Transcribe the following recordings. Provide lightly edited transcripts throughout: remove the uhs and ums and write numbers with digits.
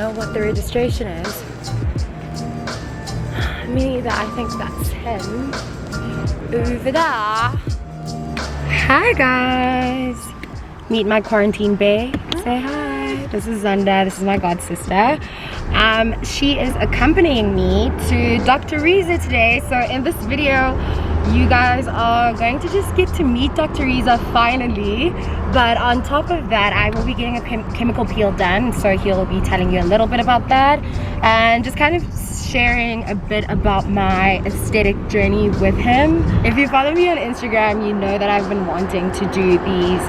know what the registration is. Me neither. I think that's him. Over there. Hi guys. Meet my quarantine bae. Say hi. This is Zanda. This is my god sister. She is accompanying me to Dr. Reza today. So in this video, you guys are going to just get to meet Dr. Reza finally. But on top of that, I will be getting a chemical peel done. So he'll be telling you a little bit about that and just kind of sharing a bit about my aesthetic journey with him. If you follow me on Instagram, you know that I've been wanting to do these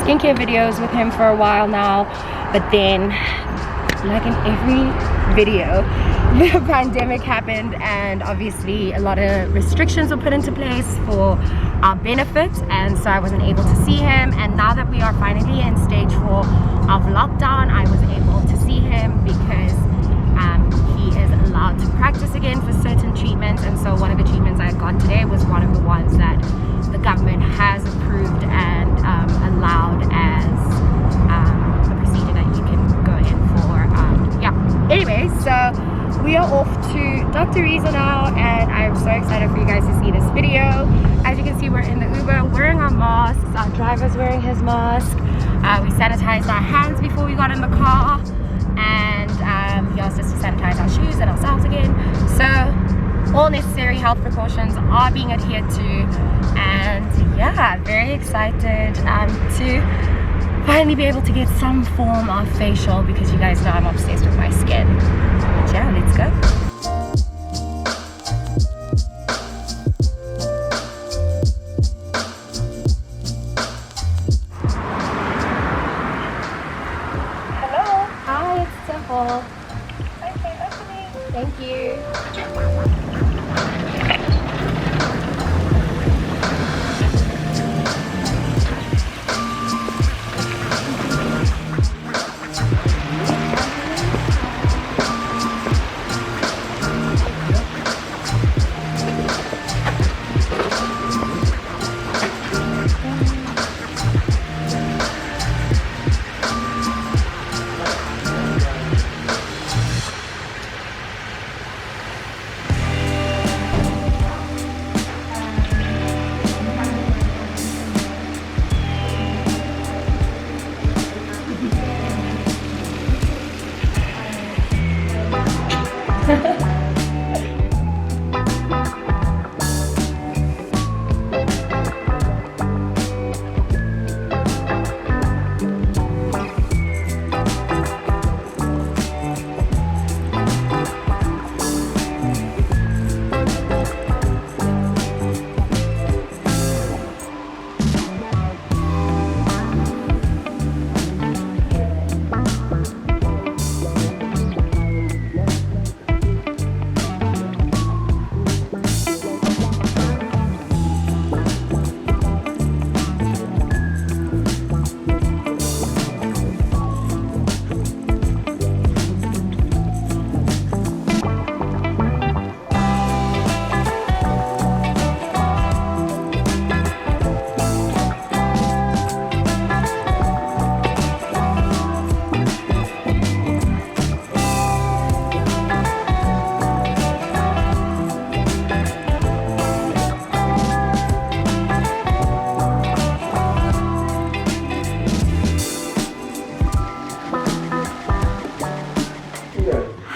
skincare videos with him for a while now. But then, like in every video, the pandemic happened and obviously a lot of restrictions were put into place for our benefit, and so I wasn't able to see him. And now that we are finally in stage 4 of lockdown, I was able to see him because he is allowed to practice again for certain treatments. And so one of the treatments I got today was one of the ones that the government has approved and allowed as a procedure that you can go in for. Anyway, so we are off to Dr. Reza now, and I'm so excited for you guys to see this video. As you can see, we're in the Uber wearing our masks. Our driver's wearing his mask. We sanitized our hands before we got in the car, and he asked us to sanitize our shoes and ourselves again. So all necessary health precautions are being adhered to, and yeah, very excited to finally be able to get some form of facial, because you guys know I'm obsessed with my skin. But yeah, let's go. Thank you.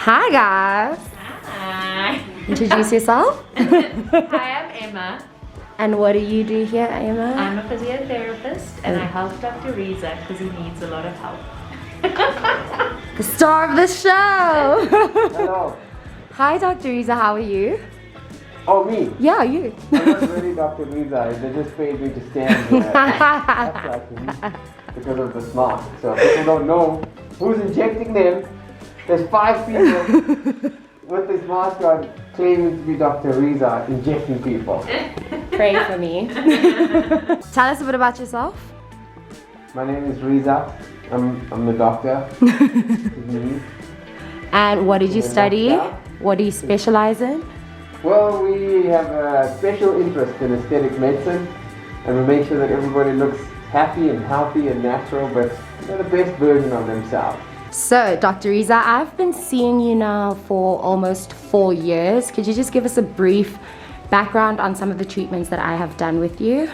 Hi guys. Hi. Introduce yourself. Hi, I'm Emma. And what do you do here, Emma? I'm a physiotherapist and I help Dr. Reza because he needs a lot of help. The star of the show. Hello. Hi Dr. Reza, how are you? Oh, me? Yeah, you. I'm not really Dr. Reza. They just paid me to stand here. Because of this mask. So people don't know who's injecting them. There's 5 people with this mask on claiming to be Dr. Reza injecting people. Pray for me. Tell us a bit about yourself. My name is Reza. I'm the doctor. And what did you study? What do you specialize in? Well, we have a special interest in aesthetic medicine, and we make sure that everybody looks happy and healthy and natural, but the best version of themselves. So, Dr. Reza, I've been seeing you now for almost 4 years. Could you just give us a brief background on some of the treatments that I have done with you?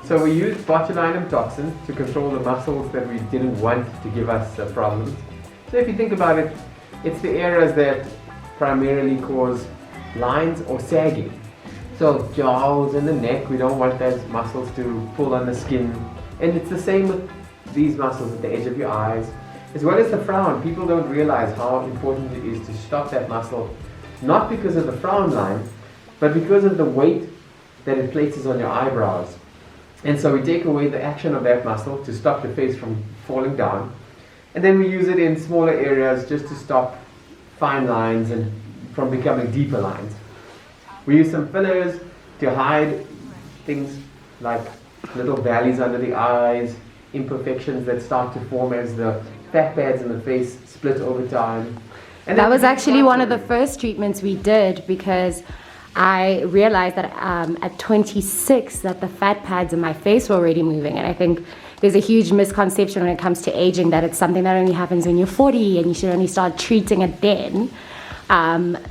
So we use botulinum toxin to control the muscles that we didn't want to give us problems. So if you think about it, it's the areas that primarily cause lines or sagging. So jowls and the neck, we don't want those muscles to pull on the skin. And it's the same with these muscles at the edge of your eyes. As well as the frown, people don't realize how important it is to stop that muscle, not because of the frown line, but because of the weight that it places on your eyebrows. And so we take away the action of that muscle to stop the face from falling down. And then we use it in smaller areas just to stop fine lines and from becoming deeper lines. We use some fillers to hide things like little valleys under the eyes, imperfections that start to form as the fat pads in the face split over time. And that was actually one of the first treatments we did, because I realized that at 26 that the fat pads in my face were already moving. And I think there's a huge misconception when it comes to aging that it's something that only happens when you're 40 and you should only start treating it then.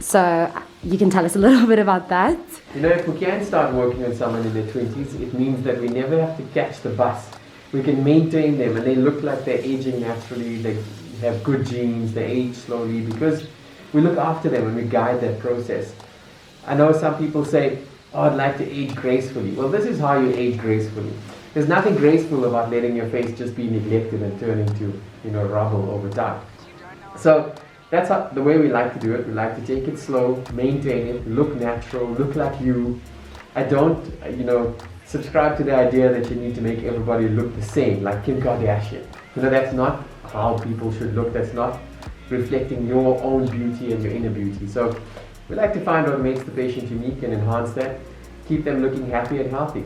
So you can tell us a little bit about that. You know, if we can start working on someone in their 20s, it means that we never have to catch the bus. We can maintain them and they look like they're aging naturally, they have good genes, they age slowly because we look after them and we guide that process. I know some people say, oh, I'd like to age gracefully. Well, this is how you age gracefully. There's nothing graceful about letting your face just be neglected and turn into, rubble over time. So that's the way we like to do it. We like to take it slow, maintain it, look natural, look like you. I don't, subscribe to the idea that you need to make everybody look the same, like Kim Kardashian. That's not how people should look. That's not reflecting your own beauty and your inner beauty. So we like to find what makes the patient unique and enhance that, keep them looking happy and healthy.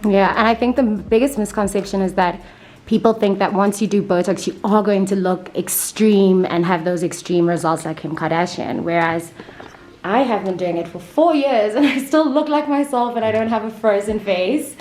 Yeah, and I think the biggest misconception is that people think that once you do Botox, you are going to look extreme and have those extreme results like Kim Kardashian, whereas I have been doing it for 4 years and I still look like myself and I don't have a frozen face.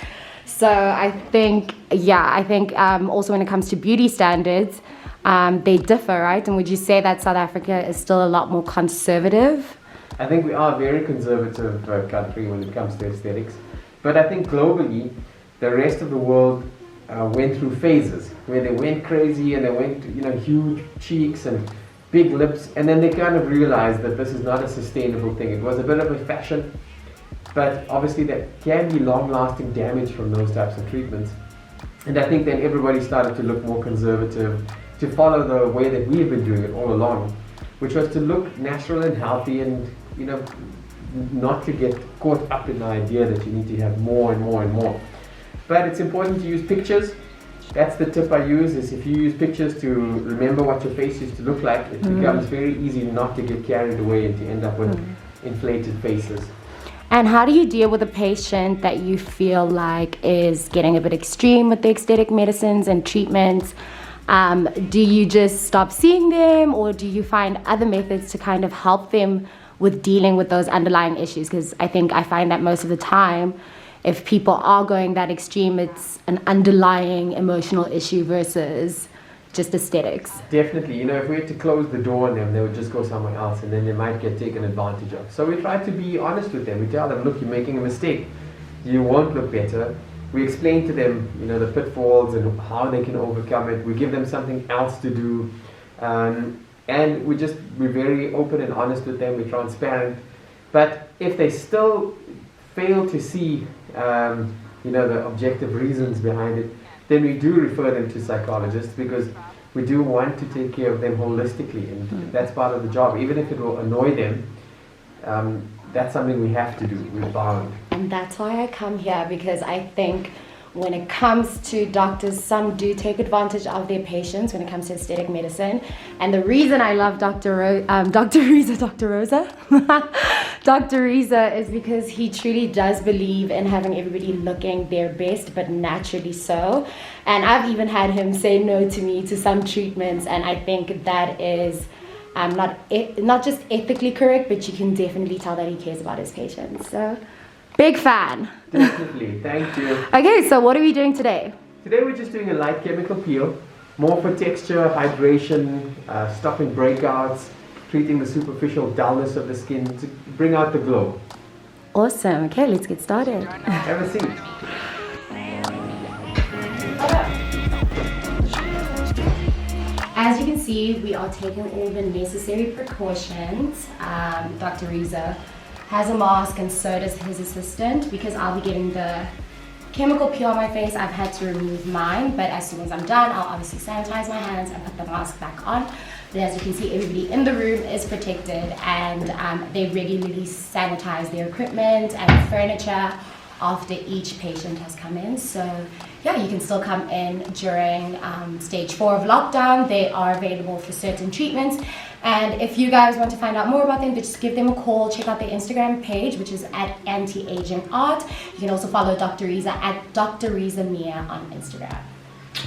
So I think also when it comes to beauty standards, they differ, right? And would you say that South Africa is still a lot more conservative? I think we are a very conservative country when it comes to aesthetics. But I think globally, the rest of the world went through phases where they went crazy and they went, huge cheeks and big lips, and then they kind of realized that this is not a sustainable thing. It was a bit of a fashion, but obviously there can be long-lasting damage from those types of treatments. And I think then everybody started to look more conservative, to follow the way that we have been doing it all along, which was to look natural and healthy and, not to get caught up in the idea that you need to have more and more and more. But it's important to use pictures. That's the tip I use, is if you use pictures to remember what your face used to look like, it becomes very easy not to get carried away and to end up with inflated faces. And how do you deal with a patient that you feel like is getting a bit extreme with the aesthetic medicines and treatments? Do you just stop seeing them, or do you find other methods to kind of help them with dealing with those underlying issues? Because I find that most of the time, if people are going that extreme, it's an underlying emotional issue versus just aesthetics. Definitely. If we had to close the door on them, they would just go somewhere else and then they might get taken advantage of. So we try to be honest with them. We tell them, look, you're making a mistake. You won't look better. We explain to them, the pitfalls and how they can overcome it. We give them something else to do. And we're very open and honest with them. We're transparent. But if they still fail to see the objective reasons behind it, then we do refer them to psychologists, because we do want to take care of them holistically, and that's part of the job. Even if it will annoy them, that's something we have to do. We're bound. And that's why I come here, because I think when it comes to doctors, some do take advantage of their patients when it comes to aesthetic medicine. And the reason I love Dr. Reza is because he truly does believe in having everybody looking their best, but naturally so. And I've even had him say no to me to some treatments, and I think that is not just ethically correct, but you can definitely tell that he cares about his patients. So, big fan. Definitely, thank you. Okay, so what are we doing today? Today we're just doing a light chemical peel. more for texture, hydration, stopping breakouts, treating the superficial dullness of the skin to bring out the glow. Awesome. Okay, let's get started. Have a seat. As you can see, we are taking all the necessary precautions. Dr. Reza has a mask and so does his assistant. Because I'll be getting the chemical peel on my face, I've had to remove mine, but as soon as I'm done, I'll obviously sanitize my hands and put the mask back on. But as you can see, everybody in the room is protected, and they regularly sanitize their equipment and furniture after each patient has come in. So yeah, you can still come in during stage 4 of lockdown. They are available for certain treatments. And if you guys want to find out more about them, just give them a call. Check out their Instagram page, which is at Antiaging Art. You can also follow Dr. Reza at Dr Reza Mia on Instagram.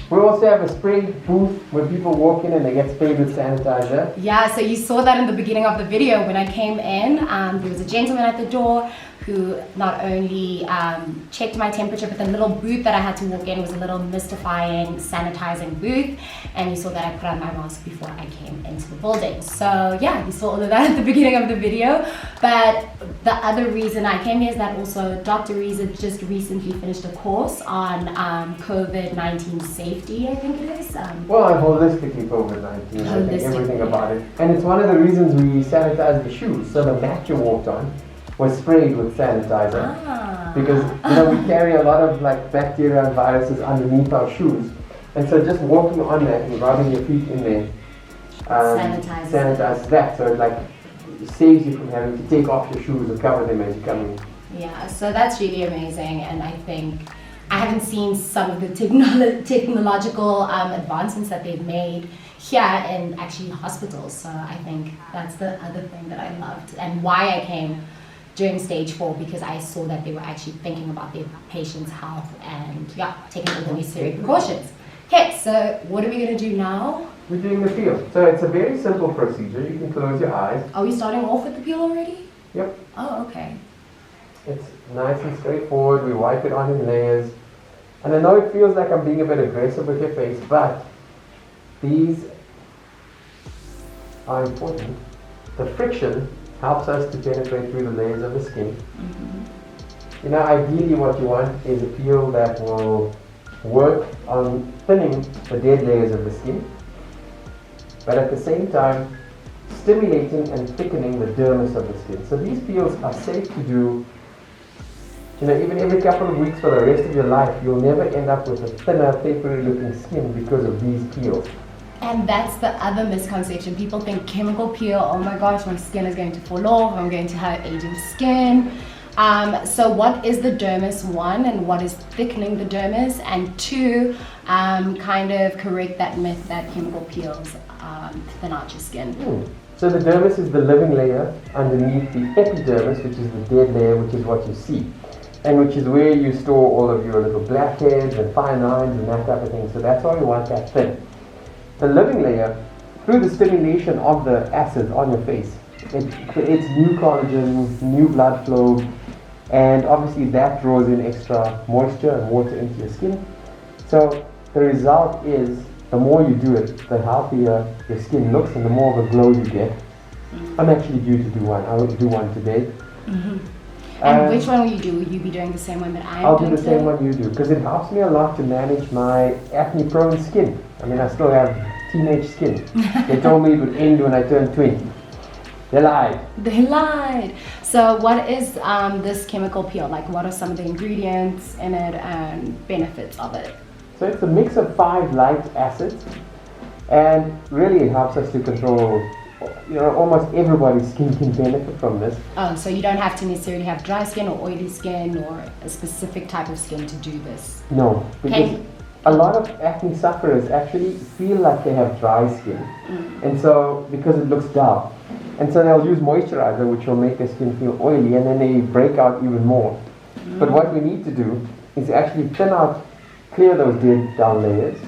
We also have a spray booth where people walk in and they get sprayed with sanitizer. Yeah, so you saw that in the beginning of the video when I came in. There was a gentleman at the door who not only checked my temperature, but the little booth that I had to walk in was a little mystifying sanitizing booth. And you saw that I put on my mask before I came into the building. So yeah, you saw all of that at the beginning of the video. But the other reason I came here is that also Dr. Reza just recently finished a course on COVID-19 safety, I think it is. Well, on holistically COVID-19, I think everything about it. And it's one of the reasons we sanitize the shoes. So the mat you walked on was sprayed with sanitizer. Because we carry a lot of like bacteria and viruses underneath our shoes. And so just walking on that and rubbing your feet in there sanitizes that. So it like saves you from having to take off your shoes or cover them as you come in. Yeah, so that's really amazing, and I think I haven't seen some of the technological advancements that they've made here in actually hospitals. So I think that's the other thing that I loved and why I came during stage 4, because I saw that they were actually thinking about their patients' health and taking all the necessary precautions. Okay, so what are we going to do now? We're doing the peel. So it's a very simple procedure. You can close your eyes. Are we starting off with the peel already? Yep. Oh, okay. It's nice and straightforward. We wipe it on in layers. And I know it feels like I'm being a bit aggressive with your face, but these are important. The friction helps us to penetrate through the layers of the skin. Mm-hmm. Ideally what you want is a peel that will work on thinning the dead layers of the skin, but at the same time stimulating and thickening the dermis of the skin. So these peels are safe to do, even every couple of weeks for the rest of your life. You'll never end up with a thinner, papery looking skin because of these peels. And that's the other misconception. People think chemical peel, oh my gosh, my skin is going to fall off, I'm going to have aging skin. So what is the dermis, 1, and what is thickening the dermis, and 2, kind of correct that myth that chemical peels thin out your skin. So the dermis is the living layer underneath the epidermis, which is the dead layer, which is what you see, and which is where you store all of your little blackheads and fine lines and that type of thing. So that's why we want that thin. The living layer, through the stimulation of the acids on your face, it creates new collagen, new blood flow, and obviously that draws in extra moisture and water into your skin. So the result is, the more you do it, the healthier your skin looks and the more of a glow you get. I'm actually due to do one. I will do one today. Mm-hmm. And which one will you do? Will you be doing the same one that I'm doing? I'll do the same one you do, because it helps me a lot to manage my acne-prone skin. I mean, I still have teenage skin. They told me it would end when I turned 20. They lied. They lied. So what is this chemical peel? Like, what are some of the ingredients in it and benefits of it? So it's a mix of 5 light acids, and really it helps us to control, almost everybody's skin can benefit from this. Oh, so you don't have to necessarily have dry skin or oily skin or a specific type of skin to do this? No, because a lot of acne sufferers actually feel like they have dry skin, and so because it looks dull, and so they'll use moisturizer, which will make their skin feel oily, and then they break out even more. But what we need to do is actually clear those dead dull layers,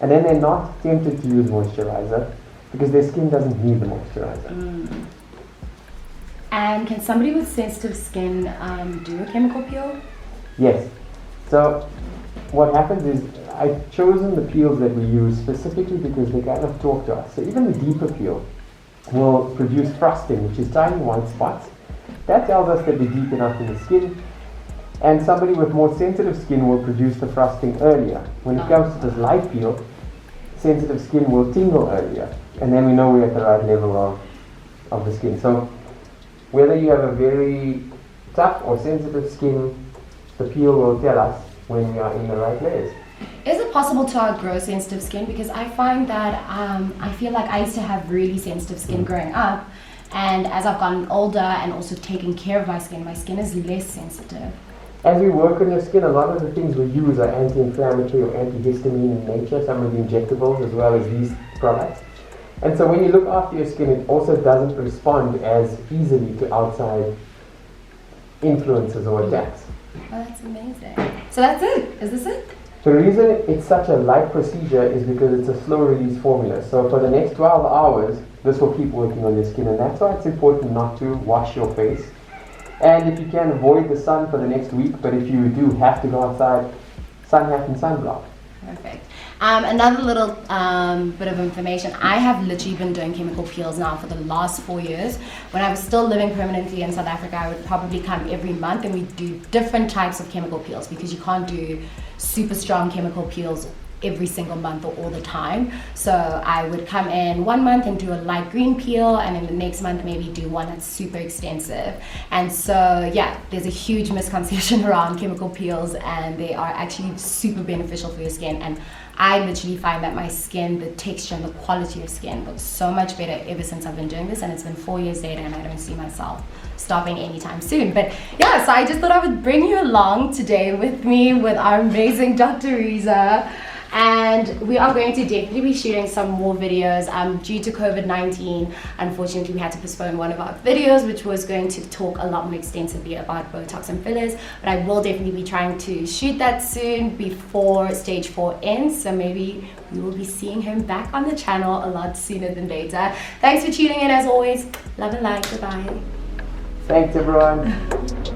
and then they're not tempted to use moisturizer because their skin doesn't need the moisturizer. And can somebody with sensitive skin do a chemical peel? Yes. So what happens is I've chosen the peels that we use specifically because they kind of talk to us. So even the deeper peel will produce frosting, which is tiny white spots. That tells us that we're deep enough in the skin. And somebody with more sensitive skin will produce the frosting earlier. When it comes to this light peel, sensitive skin will tingle earlier. And then we know we're at the right level of the skin. So whether you have a very tough or sensitive skin, the peel will tell us when we are in the right layers. Is it possible to outgrow sensitive skin? Because I find that I feel like I used to have really sensitive skin growing up, and as I've gotten older and also taken care of my skin is less sensitive. As we work on your skin, a lot of the things we use are anti-inflammatory or antihistamine in nature, some of the injectables as well as these products. And so when you look after your skin, it also doesn't respond as easily to outside influences or attacks. Oh, that's amazing. So that's it. Is this it? The reason it's such a light procedure is because it's a slow release formula. So for the next 12 hours, this will keep working on your skin, and that's why it's important not to wash your face. And if you can, avoid the sun for the next week, but if you do have to go outside, sun hat and sunblock. Perfect. Another little bit of information. I have literally been doing chemical peels now for the last 4 years. When I was still living permanently in South Africa, I would probably come every month and we'd do different types of chemical peels because you can't do super strong chemical peels every single month or all the time. So I would come in 1 month and do a light green peel, and then the next month maybe do one that's super extensive. And so yeah, there's a huge misconception around chemical peels, and they are actually super beneficial for your skin. And I literally find that my skin, the texture and the quality of skin looks so much better ever since I've been doing this, and it's been 4 years later and I don't see myself stopping anytime soon. But yeah, so I just thought I would bring you along today with me with our amazing Dr. Reza. And we are going to definitely be shooting some more videos. Due to COVID-19, unfortunately we had to postpone one of our videos, which was going to talk a lot more extensively about Botox and fillers, but I will definitely be trying to shoot that soon before stage 4 ends, so maybe we will be seeing him back on the channel a lot sooner than later. Thanks for tuning in as always. Love and light. Goodbye. Thanks everyone.